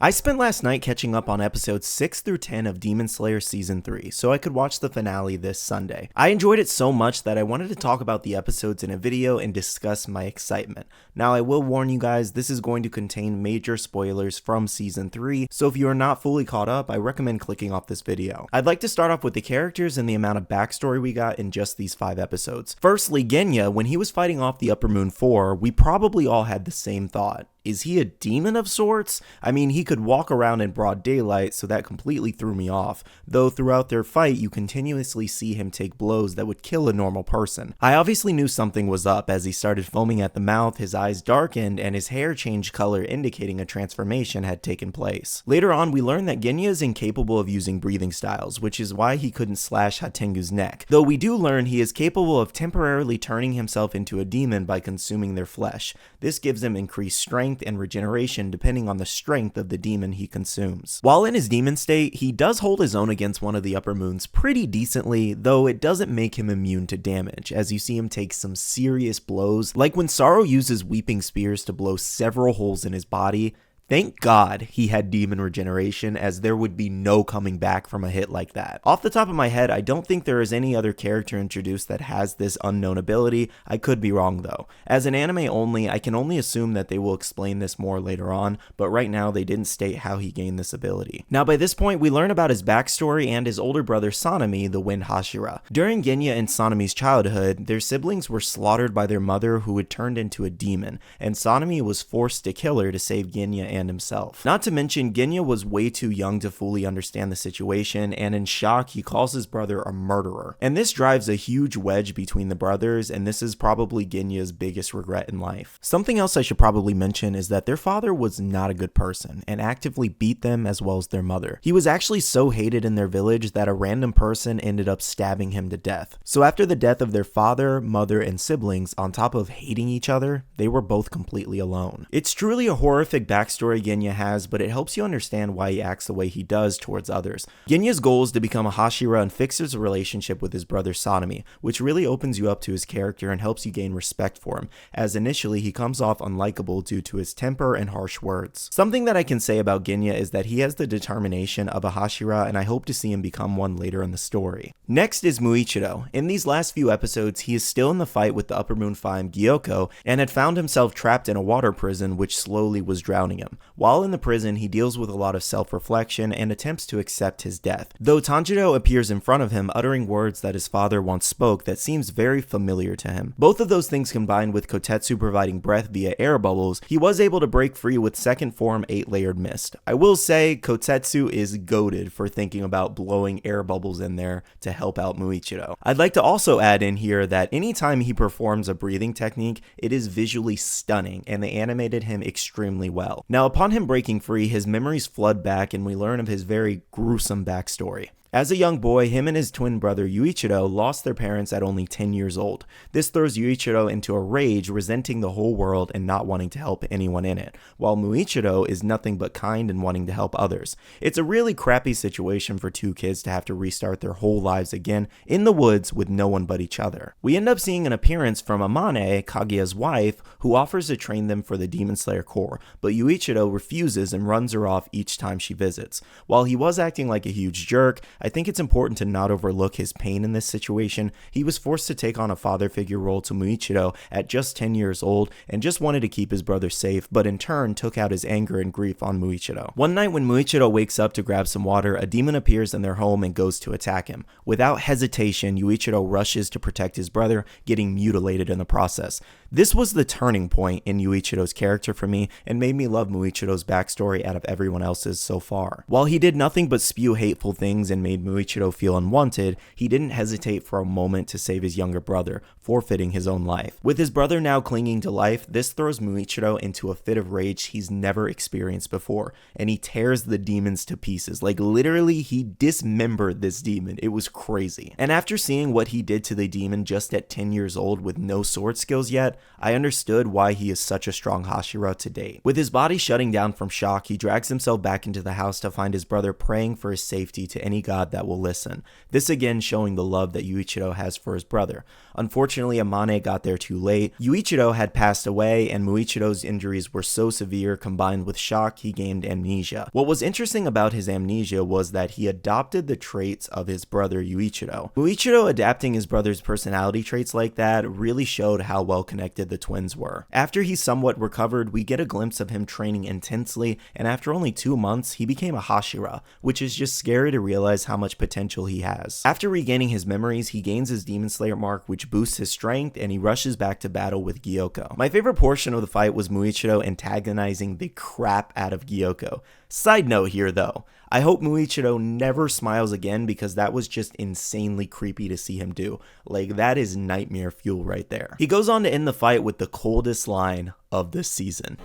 I spent last night catching up on episodes 6 through 10 of Demon Slayer Season 3, so I could watch the finale this Sunday. I enjoyed it so much that I wanted to talk about the episodes in a video and discuss my excitement. Now I will warn you guys, this is going to contain major spoilers from Season 3, so if you are not fully caught up, I recommend clicking off this video. I'd like to start off with the characters and the amount of backstory we got in just these 5 episodes. Firstly, Genya, when he was fighting off the Uppermoon 4, we probably all had the same thought. Is he a demon of sorts? I mean, he could walk around in broad daylight, so that completely threw me off, though throughout their fight you continuously see him take blows that would kill a normal person. I obviously knew something was up as he started foaming at the mouth, his eyes darkened, and his hair changed color, indicating a transformation had taken place. Later on, we learn that Genya is incapable of using breathing styles, which is why he couldn't slash Hantengu's neck, though we do learn he is capable of temporarily turning himself into a demon by consuming their flesh. This gives him increased strength and regeneration depending on the strength of the demon he consumes. While in his demon state, he does hold his own against one of the Uppermoons pretty decently, though it doesn't make him immune to damage, as you see him take some serious blows, like when Sorrow uses weeping spears to blow several holes in his body. Thank God he had demon regeneration, as there would be no coming back from a hit like that. Off the top of my head, I don't think there is any other character introduced that has this unknown ability. I could be wrong though. As an anime only, I can only assume that they will explain this more later on, but right now they didn't state how he gained this ability. Now by this point, we learn about his backstory and his older brother Sanemi, the Wind Hashira. During Genya and Sanemi's childhood, their siblings were slaughtered by their mother, who had turned into a demon, and Sanemi was forced to kill her to save Genya and himself. Not to mention, Genya was way too young to fully understand the situation, and in shock, he calls his brother a murderer. And this drives a huge wedge between the brothers, and this is probably Genya's biggest regret in life. Something else I should probably mention is that their father was not a good person, and actively beat them as well as their mother. He was actually so hated in their village that a random person ended up stabbing him to death. So after the death of their father, mother, and siblings, on top of hating each other, they were both completely alone. It's truly a horrific backstory Genya has, but it helps you understand why he acts the way he does towards others. Genya's goal is to become a Hashira and fix his relationship with his brother Sanemi, which really opens you up to his character and helps you gain respect for him, as initially he comes off unlikable due to his temper and harsh words. Something that I can say about Genya is that he has the determination of a Hashira, and I hope to see him become one later in the story. Next is Muichiro. In these last few episodes, he is still in the fight with the Uppermoon 5 Gyoko, and had found himself trapped in a water prison which slowly was drowning him. While in the prison, he deals with a lot of self-reflection and attempts to accept his death, though Tanjiro appears in front of him uttering words that his father once spoke that seems very familiar to him. Both of those things combined with Kotetsu providing breath via air bubbles, he was able to break free with second form 8-layered mist. I will say Kotetsu is goated for thinking about blowing air bubbles in there to help out Muichiro. I'd like to also add in here that anytime he performs a breathing technique, it is visually stunning, and they animated him extremely well. Now upon him breaking free, his memories flood back and we learn of his very gruesome backstory. As a young boy, him and his twin brother Yuichiro lost their parents at only 10 years old. This throws Yuichiro into a rage, resenting the whole world and not wanting to help anyone in it, while Muichiro is nothing but kind and wanting to help others. It's a really crappy situation for two kids to have to restart their whole lives again in the woods with no one but each other. We end up seeing an appearance from Amane, Kaguya's wife, who offers to train them for the Demon Slayer Corps, but Yuichiro refuses and runs her off each time she visits. While he was acting like a huge jerk, I think it's important to not overlook his pain in this situation. He was forced to take on a father figure role to Muichiro at just 10 years old and just wanted to keep his brother safe, but in turn took out his anger and grief on Muichiro. One night when Muichiro wakes up to grab some water, a demon appears in their home and goes to attack him. Without hesitation, Yuichiro rushes to protect his brother, getting mutilated in the process. This was the turning point in Yuichiro's character for me and made me love Muichiro's backstory out of everyone else's so far. While he did nothing but spew hateful things and made Muichiro feel unwanted, he didn't hesitate for a moment to save his younger brother, forfeiting his own life. With his brother now clinging to life, this throws Muichiro into a fit of rage he's never experienced before, and he tears the demons to pieces. Like literally, he dismembered this demon. It was crazy. And after seeing what he did to the demon just at 10 years old with no sword skills yet, I understood why he is such a strong Hashira to date. With his body shutting down from shock, he drags himself back into the house to find his brother praying for his safety to any god that will listen. This again showing the love that Yuichiro has for his brother. Unfortunately, Amane got there too late. Yuichiro had passed away, and Muichiro's injuries were so severe, combined with shock, he gained amnesia. What was interesting about his amnesia was that he adopted the traits of his brother Yuichiro. Muichiro adapting his brother's personality traits like that really showed how well connected the twins were. After he somewhat recovered, we get a glimpse of him training intensely, and after only 2 months, he became a Hashira, which is just scary to realize how much potential he has. After regaining his memories, he gains his Demon Slayer mark, which boosts his strength, and he rushes back to battle with Gyoko. My favorite portion of the fight was Muichiro antagonizing the crap out of Gyoko. Side note here though, I hope Muichiro never smiles again because that was just insanely creepy to see him do. Like, that is nightmare fuel right there. He goes on to end the fight with the coldest line of this season.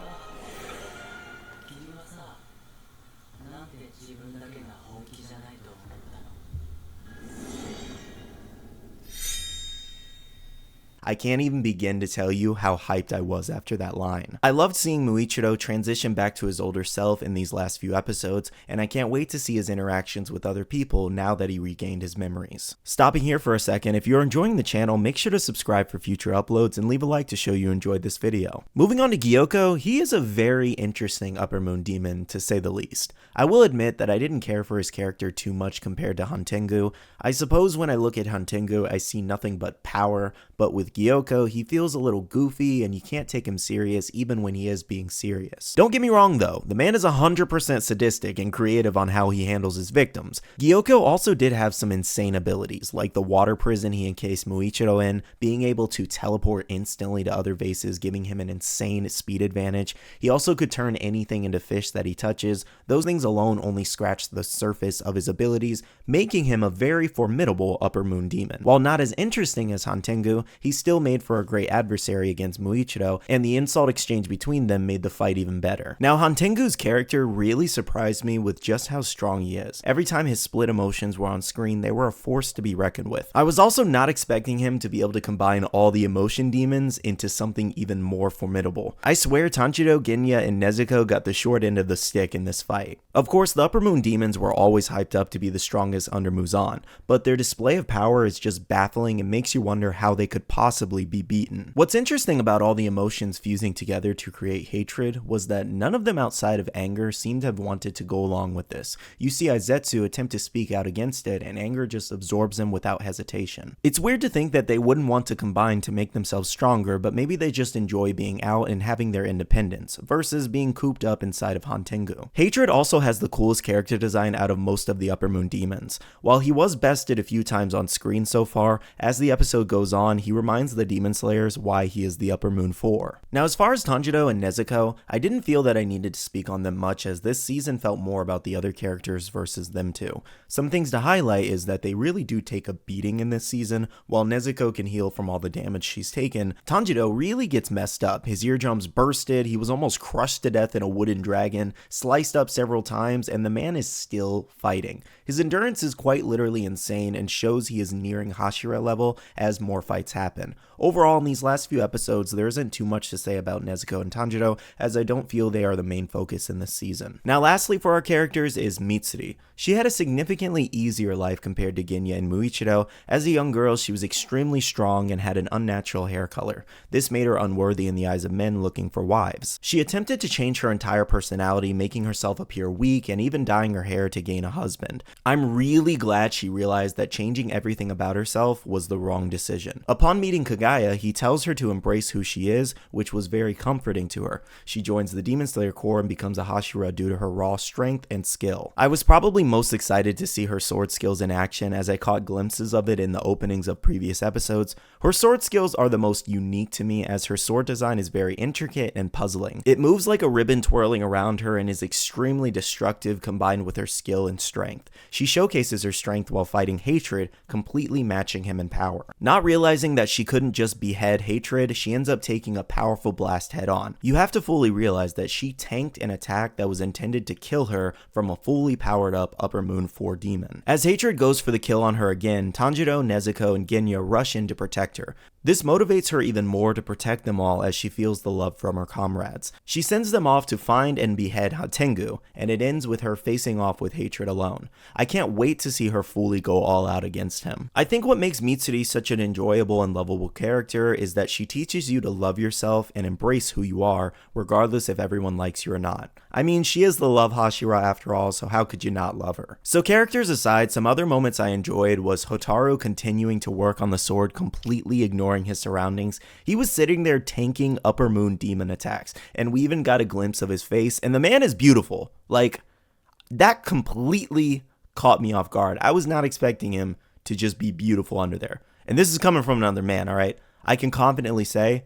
I can't even begin to tell you how hyped I was after that line. I loved seeing Muichiro transition back to his older self in these last few episodes, and I can't wait to see his interactions with other people now that he regained his memories. Stopping here for a second, if you're enjoying the channel, make sure to subscribe for future uploads and leave a like to show you enjoyed this video. Moving on to Gyoko, he is a very interesting Uppermoon demon to say the least. I will admit that I didn't care for his character too much compared to Hantengu. I suppose when I look at Hantengu, I see nothing but power, but with Gyoko, he feels a little goofy and you can't take him serious even when he is being serious. Don't get me wrong though, the man is 100% sadistic and creative on how he handles his victims. Gyoko also did have some insane abilities, like the water prison he encased Muichiro in, being able to teleport instantly to other vases, giving him an insane speed advantage. He also could turn anything into fish that he touches. Those things alone only scratch the surface of his abilities, making him a very formidable Uppermoon demon. While not as interesting as Hantengu, he still made for a great adversary against Muichiro, and the insult exchange between them made the fight even better. Now, Hantengu's character really surprised me with just how strong he is. Every time his split emotions were on screen, they were a force to be reckoned with. I was also not expecting him to be able to combine all the emotion demons into something even more formidable. I swear Tanjiro, Genya, and Nezuko got the short end of the stick in this fight. Of course, the Uppermoon demons were always hyped up to be the strongest under Muzan, but their display of power is just baffling and makes you wonder how they could possibly be beaten. What's interesting about all the emotions fusing together to create hatred was that none of them outside of anger seemed to have wanted to go along with this. You see Aizetsu attempt to speak out against it, and anger just absorbs him without hesitation. It's weird to think that they wouldn't want to combine to make themselves stronger, but maybe they just enjoy being out and having their independence, versus being cooped up inside of Hantengu. Hatred also has the coolest character design out of most of the Uppermoon demons. While he was bested a few times on screen so far, as the episode goes on, he reminds the Demon Slayers why he is the Uppermoon 4. Now, as far as Tanjiro and Nezuko, I didn't feel that I needed to speak on them much, as this season felt more about the other characters versus them two. Some things to highlight is that they really do take a beating in this season. While Nezuko can heal from all the damage she's taken, Tanjiro really gets messed up. His eardrums bursted, he was almost crushed to death in a wooden dragon, sliced up several times, and the man is still fighting. His endurance is quite literally insane and shows he is nearing Hashira level as more fights happen. Overall, in these last few episodes, there isn't too much to say about Nezuko and Tanjiro, as I don't feel they are the main focus in this season. Now, lastly for our characters is Mitsuri. She had a significantly easier life compared to Genya and Muichiro. As a young girl, she was extremely strong and had an unnatural hair color. This made her unworthy in the eyes of men looking for wives. She attempted to change her entire personality, making herself appear weak and even dyeing her hair to gain a husband. I'm really glad she realized that changing everything about herself was the wrong decision. Upon meeting Kagaya, he tells her to embrace who she is, which was very comforting to her. She joins the Demon Slayer Corps and becomes a Hashira due to her raw strength and skill. I was probably most excited to see her sword skills in action, as I caught glimpses of it in the openings of previous episodes. Her sword skills are the most unique to me, as her sword design is very intricate and puzzling. It moves like a ribbon twirling around her and is extremely destructive combined with her skill and strength. She showcases her strength while fighting hatred, completely matching him in power. Not realizing that she couldn't just behead hatred, she ends up taking a powerful blast head on. You have to fully realize that she tanked an attack that was intended to kill her from a fully powered up Uppermoon 4 demon. As hatred goes for the kill on her again, Tanjiro, Nezuko, and Genya rush in to protect her. This motivates her even more to protect them all as she feels the love from her comrades. She sends them off to find and behead Hantengu, and it ends with her facing off with hatred alone. I can't wait to see her fully go all out against him. I think what makes Mitsuri such an enjoyable and lovable character is that she teaches you to love yourself and embrace who you are, regardless if everyone likes you or not. I mean, she is the love Hashira after all, so how could you not love her? So characters aside, some other moments I enjoyed was Hotaru continuing to work on the sword, completely ignoring his surroundings. He was sitting there tanking Uppermoon demon attacks, and we even got a glimpse of his face, and the man is beautiful. Like, that completely caught me off guard. I was not expecting him to just be beautiful under there. And this is coming from another man, alright? I can confidently say,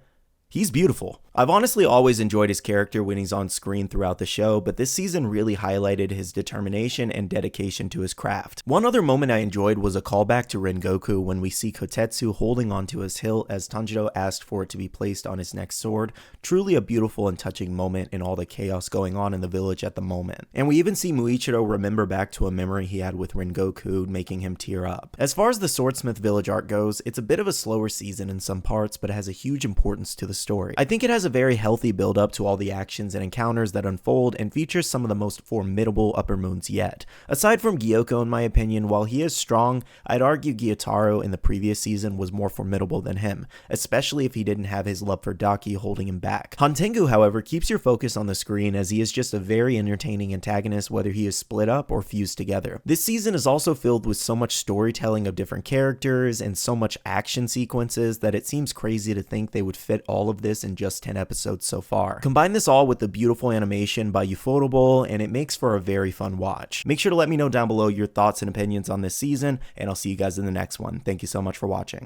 he's beautiful. I've honestly always enjoyed his character when he's on screen throughout the show, but this season really highlighted his determination and dedication to his craft. One other moment I enjoyed was a callback to Rengoku when we see Kotetsu holding onto his hilt as Tanjiro asked for it to be placed on his next sword. Truly a beautiful and touching moment in all the chaos going on in the village at the moment. And we even see Muichiro remember back to a memory he had with Rengoku, making him tear up. As far as the Swordsmith village arc goes, it's a bit of a slower season in some parts, but it has a huge importance to the story. I think it has a very healthy build up to all the actions and encounters that unfold and features some of the most formidable Uppermoons yet. Aside from Gyoko, in my opinion, while he is strong, I'd argue Gyotaro in the previous season was more formidable than him, especially if he didn't have his love for Daki holding him back. Hantengu, however, keeps your focus on the screen as he is just a very entertaining antagonist whether he is split up or fused together. This season is also filled with so much storytelling of different characters and so much action sequences that it seems crazy to think they would fit all of this in just 10 episodes so far. Combine this all with the beautiful animation by Ufotable and it makes for a very fun watch. Make sure to let me know down below your thoughts and opinions on this season, and I'll see you guys in the next one. Thank you so much for watching.